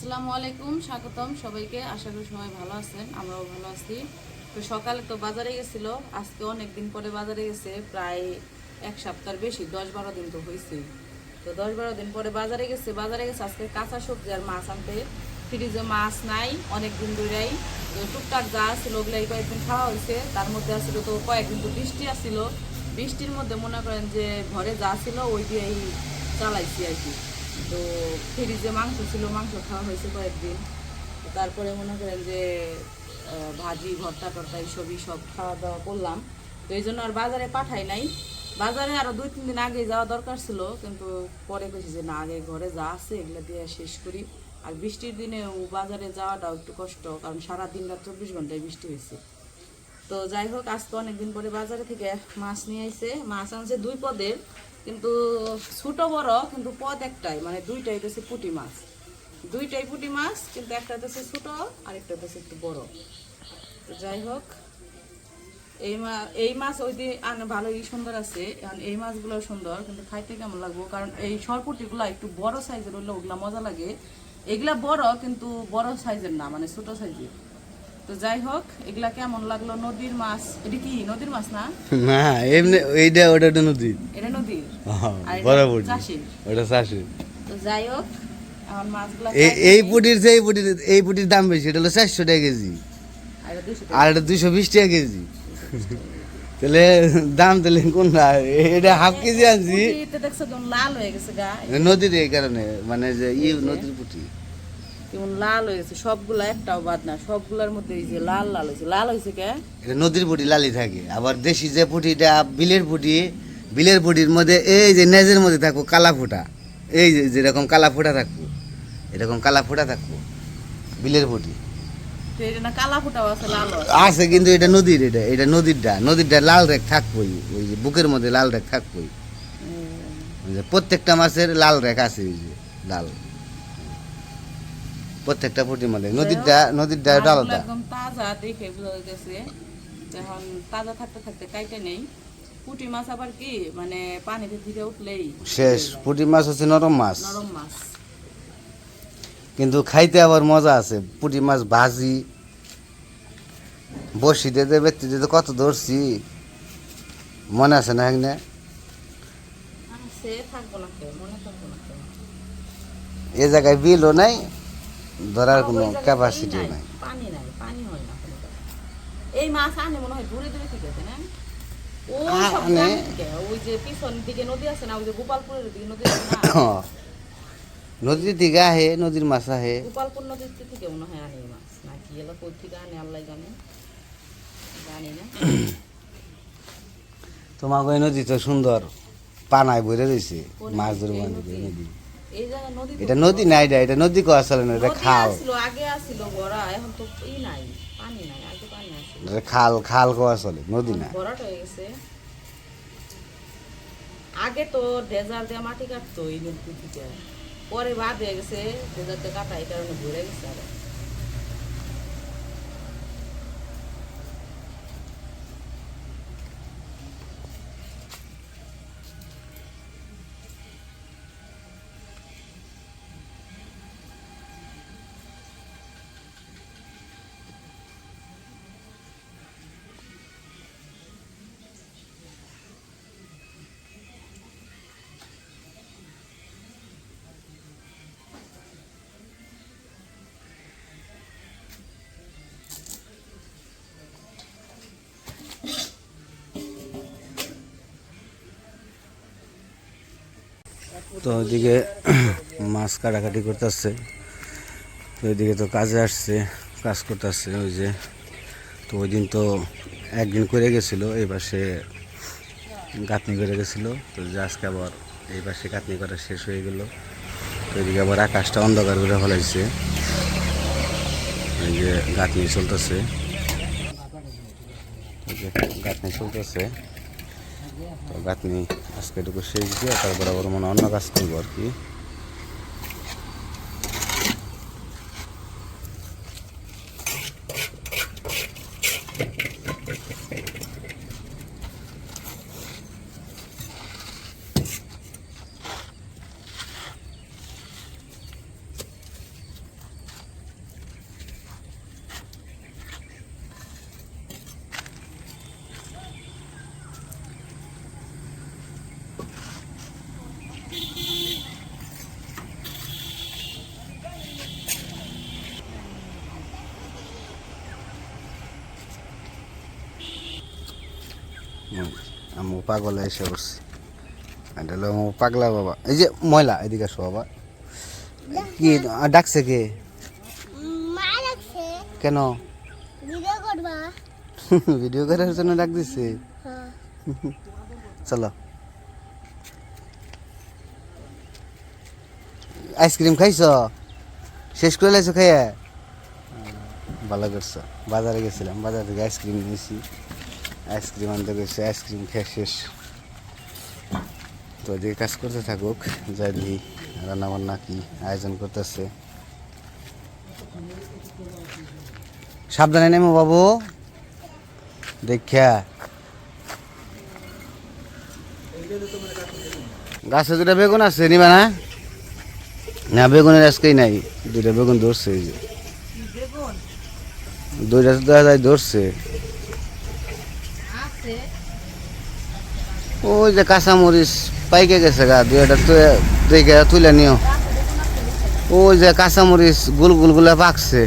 আসসালামু আলাইকুম, স্বাগতম সবাইকে। আশা করি সবাই ভালো আছেন, আমরাও ভালো আছি। তো সকালে তো বাজারে গেছিল, আজকে অনেক দিন পরে বাজারে গেছে, প্রায় এক সপ্তাহের বেশি, 10-12 দিন তো হয়েছে। তো 10-12 দিন পরে বাজারে গেছে আজকে কাঁচা সবজি আর মাছ আনতে। ফ্রিজে মাছ নাই অনেক দিন ধরেই, তো টুকটাক যা ছিল ওগুলাই কয়েকদিন খাওয়া হয়েছে। তার মধ্যে আসলে তো কয়েকদিন তো বৃষ্টি আসছিল, বৃষ্টির মধ্যে মনে করেন যে ঘরে যা ছিল ওই দিয়েই চালাইছি আর কি। তো ফ্রিজে মাংস ছিল, মাংস খাওয়া হয়েছে কয়েকদিন। তারপরে মনে করেন যে ভাজি ভর্তা টর্তা এইসবই সব খাওয়া দাওয়া করলাম। তো এই জন্য আর বাজারে পাঠাই নাই। বাজারে আরও 2-3 দিন আগে যাওয়া দরকার ছিল, কিন্তু পরে কইছি যে না, আগে ঘরে যা আছে এগুলো দিয়ে শেষ করি। আর বৃষ্টির দিনে বাজারে যাওয়াটাও একটু কষ্ট, কারণ সারাদিন রাত 24 ঘন্টায় বৃষ্টি হয়েছে। তো যাই হোক, আজকে অনেকদিন পরে বাজারে থেকে মাছ নিয়ে আইছে। মাছ আনছে 2 পদের, কিন্তু ছোট বড়, কিন্তু পদ একটাই, মানে দুইটাই হচ্ছে পুঁটি মাছ। দুইটাই পুঁটি মাছ, কিন্তু একটা হচ্ছে ছোট আর একটা হচ্ছে একটু বড়। তো যাই হোক, এই মাছ ওই দিন ভালোই সুন্দর আছে। এখন এই মাছগুলো সুন্দর, কিন্তু খাইতে কেমন লাগবো, কারণ এই সরপুটিগুলো একটু বড় সাইজের হইলে ওগুলা মজা লাগে। এগুলা বড়, কিন্তু বড় সাইজের না, মানে ছোট সাইজের। তো যাই হোক, এগুলা কেমন লাগলো? নদীর মাছ। এটা কি নদীর মাছ না? না এমনি এইটা ওটা নদী। এটা নদীর আর এটা বরাবর চাষির। ওটা চাষের। তো যাই হোক, এখন মাছগুলা এই পুটির যে এই পুটির দাম বেশি, এটা হলো 400 টাকা কেজি, আর এটা 200 আর টাকা। এটা 220 টাকা কেজি। তাহলে দাম তাহলে কোনটা? এটা হাফ কেজি আনছি পুঁটিতে দেখছো কেমন লাল হয়ে গেছে গা? নদীর, এই কারণে মানে যে নদীর পুটি কেমন লাল হয়ে গেছে সবগুলা, একটাও বাদ না, সবগুলার মধ্যে এই যে লাল লাল হয়েছে। লাল হয়েছে কে? এটা নদীর পুটি লালি থাকে। আবার দেশি যে পুটিটা বিলের পুটি, বিলের পুটির মধ্যে এই যে নেজের মধ্যে থাকবো কালা ফোঁটা, এই যে যেরকম কালা ফোঁটা থাকবো, এরকম কালা ফোঁটা থাকবো বিলের পুটি তো এটা না কালা ফুটাও আছে, লাল আছে। কিন্তু এটা নদীর, এটা নদীরটা লাল রেখ থাকবোই, ওই যে বুকের মধ্যে লাল রেখ থাকবোই। ওই যে প্রত্যেকটা মাছের লাল রেখ আছে, ওই যে লাল প্রত্যেকটা পুটির মধ্যে। নদীরটা ওটা আলাদা। একদম তাজা দেখে বোঝা গেছে। এখন তাজা থাকতে থাকতে কাইটে নেই। পুঁটি মাছ আবার কি, মানে পানিতে থেকে উঠলেই শেষ। পুঁটি মাছ হচ্ছে নরম মাছ, নরম মাছ। কিন্তু খাইতে আবার মজা আছে। পুঁটি মাছ ভাজি বসি দিয়ে ব্যক্তি দিয়ে কত ধরছি, মনে আছে না? এখানে সে থাকবো না, কেউ মনে থাকবো না কেউ। এ জায়গায় বিলও নাই, ধরার ওই কোনো জায়গায় ক্যাপাসিটিও নাই। পানি নাই, পানি হয় না কোনো জায়গায়। এই মাছ আনে মনে হয় দূরে দূরে থেকে, তাই না? ও সব আনে। গ্রামের দিকে, ওই যে পিছন দিকে নদী আছে না, ওই যে গোপালপুরের দিকে নদী আছে না, নদীর দিকে আহে, নদীর মাছ আহে। গোপালপুর নদীর থেকে মনে হয় আনে এই মাছ, নাকি এলা কই থেকে আনে আল্লাহ জানে, জানি না। তোমার ওই নদী তো সুন্দর, পানায় ভরে রয়েছে, কোন মাছ নদী? ধরবো এই নদী। নদী? এই জায়গায় নদী তো এটা বড়। নদী না, এটা নদী কো আসলে না, এটা নদী খাল। আসছিল, আগে আসছিল ভরা, এখন তো নাই, পানি নাই, আগে পানি আসছিল। এটা খাল কো আসলে, নদী না। ভরাট হয়ে গেছে। আগে তো ডেজার দিয়ে মাটি কাটতো এই নদী থেকে, পরে বাদ হয়ে গেছে, ডেজার দিয়ে কাটা, এই কারণে ভরে গেছে আরো। তো ওইদিকে মাছ কাটাকাটি করতেছে, তো ওইদিকে তো কাজে আসছে, কাজ করতেছে। ওই যে তো ওই দিন তো একদিন করে গেছিলো, এই পাশে গাঁথনি করে গেছিলো। তো যে আজকে আবার এই পাশে গাঁথনি করা শেষ হয়ে গেল। তো ওইদিকে আবার আকাশটা অন্ধকার করে ফেলাইছে, এই যে গাঁথনি চলতেছে, গাঁথনি চলতেছে। তো গাঁথনি আজকে এটুকু শেষ দিয়ে তারপর আবার মনে অন্য কাজ করবো আর কি। আমু পাগল এসে করছে এটা হলো আমু পাগলা বাবা এই যে ময়লা এদিকে আসো বাবা কি ডাকছে কে মা লাগছে কেন ভিডিও করবা ভিডিও করার জন্য ডাক দিছে হ্যাঁ চলো আইসক্রিম খাইছ শেষ করে লাইছো খাইয়া ভালো করছো বাজারে গেছিলাম বাজার থেকে আইসক্রিম নিয়েছি আইসক্রিম আনতে গেছি আইসক্রিম খেয়ে শেষ তো এদিকে কাজ করতে থাকুক যাই দেখি রান্না বান্না কি আয়োজন করতেছে সাবধানে নেমো বাবু দেখা গাছে দুটা বেগুন আছে নিবা না না বেগুনের আজকেই নাই দুটা বেগুন ধরছে এই যে দুইটা তো দেখা যায় ধরছে ওই যে কাঁচামরিচ পাইকে গেছে গা দুইটা দেখে তুলে নিও ওই যে কাঁচামরিচ গুল গুল গুলা পাকছে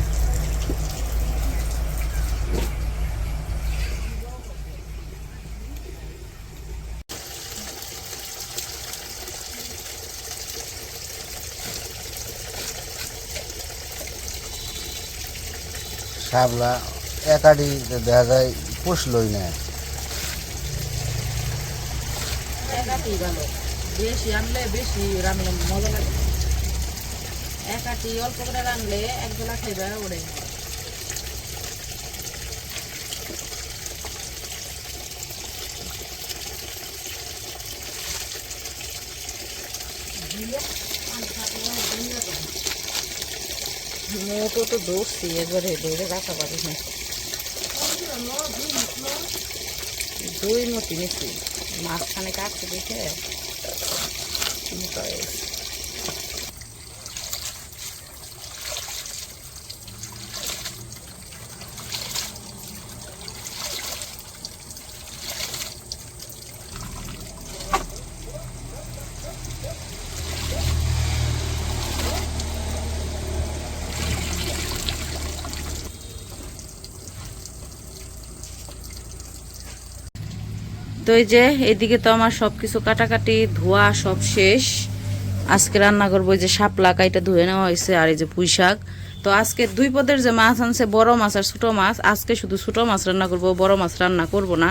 শাপলা একাডি দেখা যায় পুষলই না বেশি আনলে বেশি রান্না মজা লাগে একাটি অল্প করে রানলে একবেলা খাইবে ওরে মোটো তো দৌড়ছি একবারে দৌড়ে রাখা পারিস না দুই মতি নিচ্ছি মাঝখানে কাটছে দেখে তো এই যে এইদিকে তো আমার সবকিছু কাটাকাটি ধোয়া সব শেষ আজকে রান্না করবো যে শাপলা কাইটা ধুয়ে নেওয়া হয়েছে আর এই যে পুঁই শাক তো আজকে দুই পদের যে মাছ আনছে বড় মাছ আর ছোট মাছ আজকে শুধু ছোট মাছ রান্না করব বড় মাছ রান্না করব না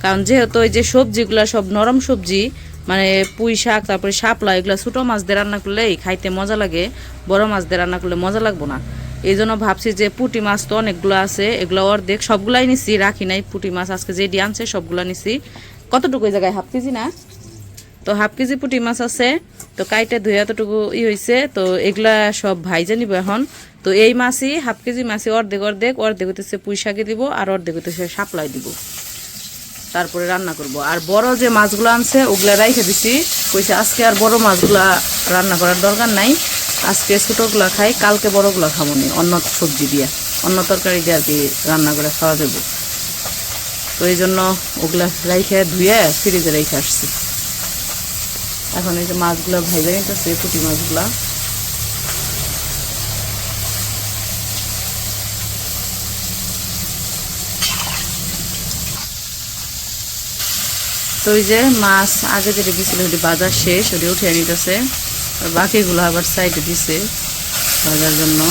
কারণ যেহেতু এই যে সবজিগুলো সব নরম সবজি মানে পুঁই শাক তারপরে শাপলা এগুলো ছোট মাছ দিয়ে রান্না করলেই খাইতে মজা লাগে বড় মাছ দিয়ে রান্না করলে মজা লাগবো না এই জন্য ভাবছি যে পুঁটি মাছ তো অনেকগুলো আছে এগুলো অর্ধেক সবগুলাই নিছি রাখি নাই পুঁটি মাছ আজকে যেটি আনছে সবগুলা নিছি কতটুকু এই জায়গায় হাফ কেজি না তো হাফ কেজি পুঁটি মাছ আছে তো কাইটা ধুয়ে এতটুকু হয়েছে তো এগুলা সব ভাইজা নিব এখন তো এই মাছই হাফ কেজি মাছই অর্ধেক অর্ধেক অর্ধেক হইতেছে পুঁই শাকে দিব আর অর্ধেক হইতেছে শাপলাই দিব তারপরে রান্না করব আর বড় যে মাছগুলো আনছে ওগুলা রাইখে দিছি কইছে আজকে আর বড় মাছগুলা রান্না করার দরকার নাই আজকে ছোটগুলা খাই কালকে বড়গুলা খাবো নি অন্য সবজি দিয়ে অন্য তরকারি দিয়ে আর কি রান্না করে খাওয়া যাবে তো এই জন্য ওগুলা রাইখে ধুয়ে ফ্রিজে রেখে আসছি এখন এই যে মাছগুলো ভাইজা নিতেছে পুঁটি মাছগুলা তো এই যে মাছ আগে যেটা দিয়েছিল ওটি বাজার শেষ ওটি উঠে নিতেছে আর বাকিগুলো আবার সাইডে দিছে ভাজার জন্য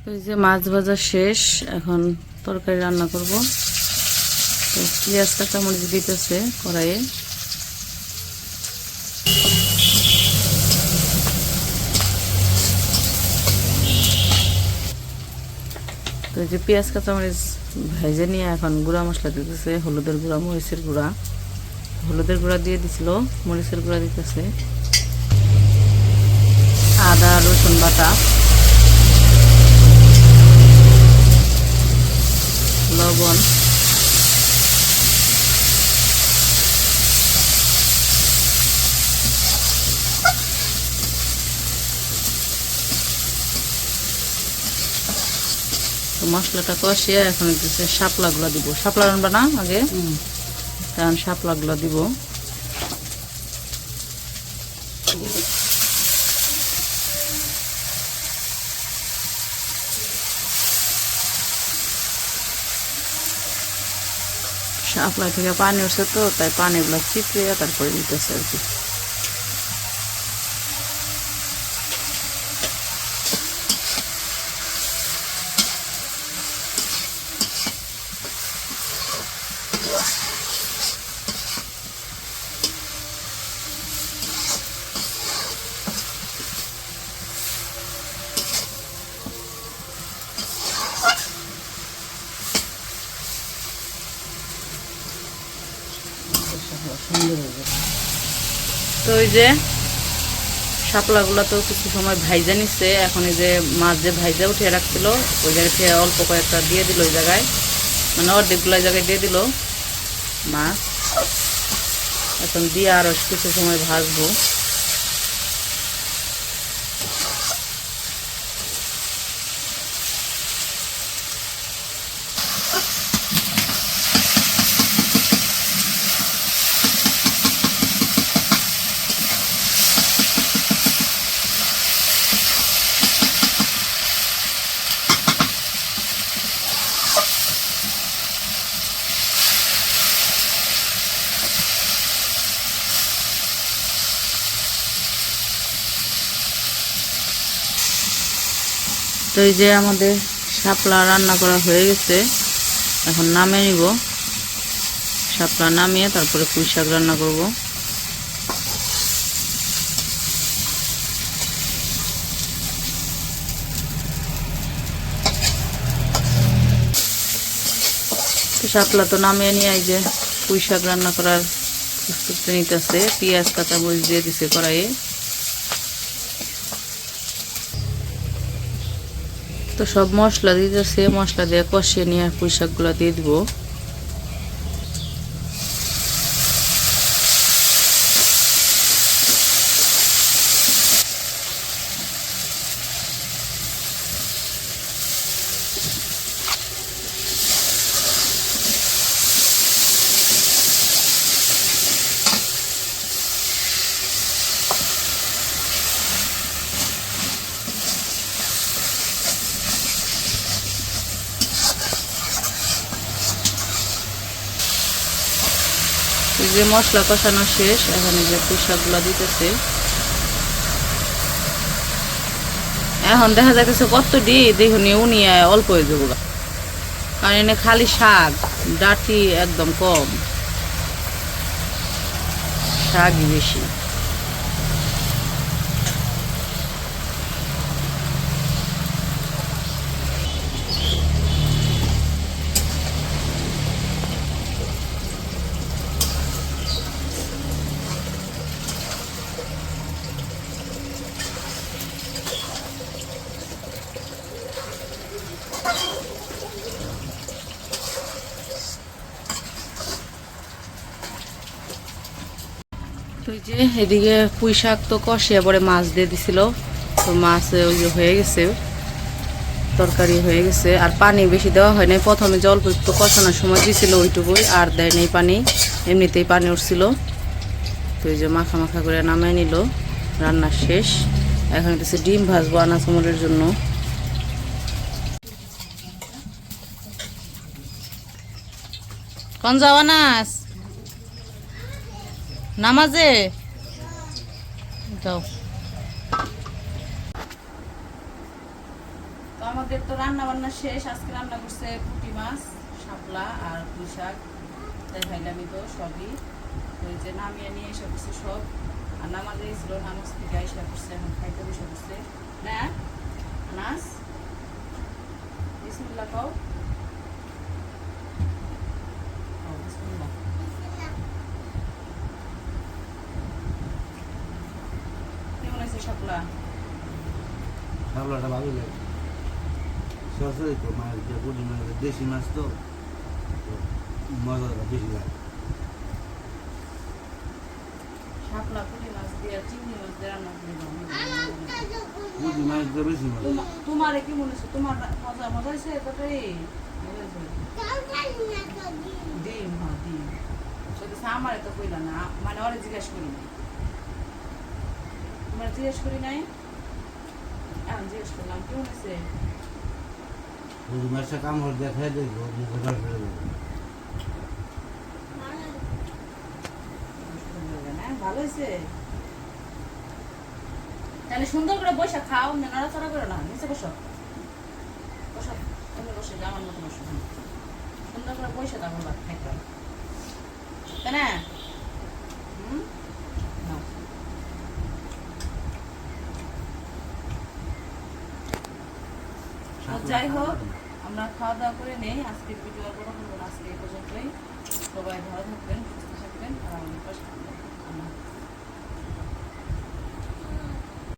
এই যে মাছ ভাজা শেষ এখন তরকারি রান্না করব তো পেঁয়াজ কাঁচামরিচ দিতেছে কড়াইয়ে তো এই যে পেঁয়াজ কাঁচামরিচ ভেজে নিয়ে এখন গুঁড়া মশলা দিতেছে হলুদের গুঁড়া মরিচের গুঁড়া হলুদের গুঁড়া দিয়ে দিছিল মরিচের গুঁড়া দিতেছে আদা রসুন বাটা লবণ মশলাটা কষিয়ে এখন দিচ্ছে শাপলাগুলো দিব শাপলা রান্না না আগে কারণ শাপলাগুলো দিব শাপলা থেকে পানি উঠছে তো তাই পানিগুলো চিপড়ে তারপরে দিতেছে আর কি। তো ওই যে শাপলাগুলো তো কিছু সময় ভাইজা নিচ্ছে, এখন এই যে মাছ যে ভাইজা উঠিয়ে রাখছিল ওই জায়গায় থেকে অল্প কয়েকটা দিয়ে দিল, ওই জায়গায় মানে অর্ধেকগুলো ওই জায়গায় দিয়ে দিল মাছ। এখন দিয়ে আরো কিছু সময় ভাজবো। তো এই যে আমাদের শাপলা রান্না করা হয়ে গেছে, এখন নামিয়ে নিব। শাপলা নামিয়ে তারপরে পুঁই শাক রান্না করব। তো শাপলা তো নামিয়ে নিয়ে এই যে পুঁই শাক রান্না করার প্রস্তুতি নিতেছে। পেঁয়াজ কাঁচামরিচ দিয়ে দিছে কড়াইয়ে। তো সব মশলা দিতেছে, মশলা দিয়ে কষিয়ে নিয়ে পুঁই শাকগুলো দিয়ে দিব। এই যে মশলা কষানো শেষ, এখন এই যে পুঁই শাকগুলো দিতেছে। এখন দেখা যাচ্ছে কত দিয়ে দেখুন উনি অল্প হয়ে যাবো, কারণ এনে খালি শাক, ডাঁটি একদম কম, শাকই বেশি। তো এই যে এদিকে পুঁই শাক তো কষিয়ে পরে মাছ দিয়ে দিছিল, তো মাছ ওই যে হয়ে গেছে, তরকারি হয়ে গেছে। আর পানি বেশি দেওয়া হয় নাই, প্রথমে যে অল্প একটু কষানোর সময় দিয়েছিল ওইটুকুই, আর দেয় নেই পানি, এমনিতেই পানি উঠছিল। তো এই যে মাখা মাখা করে নামাই নিল, রান্না শেষ। এখন হচ্ছে ডিম ভাজবো আনাজ আমলের জন্য। কোন যাও আনাস? নামাজে যাও। তো আমাদের তো রান্না বান্না শেষ। আজকে রান্না করছে পুঁটি মাছ, শাপলা আর পুঁই শাক, দেখাইলামই তো সবই। তো এই যে নামিয়ে নিয়ে এসে করছে সব, আর নামাজে ছিল, নামাজ থেকে এসে করছে, এখন খাইতে বসে করছে না আনাস। বিসমিল্লাহ কও। বিসমিল্লাহ। কেমন আছে শাপলা? শাপলাটা ভালো লাগে, সরাসরি তো মাছ দিয়ে পুঁটি মাছ, দেশি মাছ তো মজাটা বেশি লাগে। শাপলা পুঁটি মাছ দিয়ে চিংড়ি মাছ দিয়ে রান্না করে পুঁটি মাছ দিয়ে বেশি মজা। তোমার কি মনে হচ্ছে? তোমার মজা মজা হয়েছে এতটাই? ডিম, হ্যাঁ ডিম। আমার তো কইলা না, মানে ওরা জিজ্ঞেস করি নাই, তোমার জিজ্ঞেস করি নাই, এখন জিজ্ঞেস করলাম কেমন হয়েছে। পুঁটি মাছটা কামড় দেখাই দেখবো, মুখে ধরে ফেলে দেবো। ভালো হয়েছে। তাহলে সুন্দর করে বসে খাও, নড়াচড়া করো না, নিচে বসো বসো, তুমি বসে যাও, আমার মতো বসো, সুন্দর করে বসে দাও ভাত খাইতে, তাই না? নাও। তো যাই হোক, আমরা খাওয়া দাওয়া করে নেই। আজকের ভিডিও আর বড় করবো না, আজকে এই পর্যন্তই। সবাই ভালো থাকবেন, সুস্থ থাকবেন, আর আমাদের পাশে থাকবেন।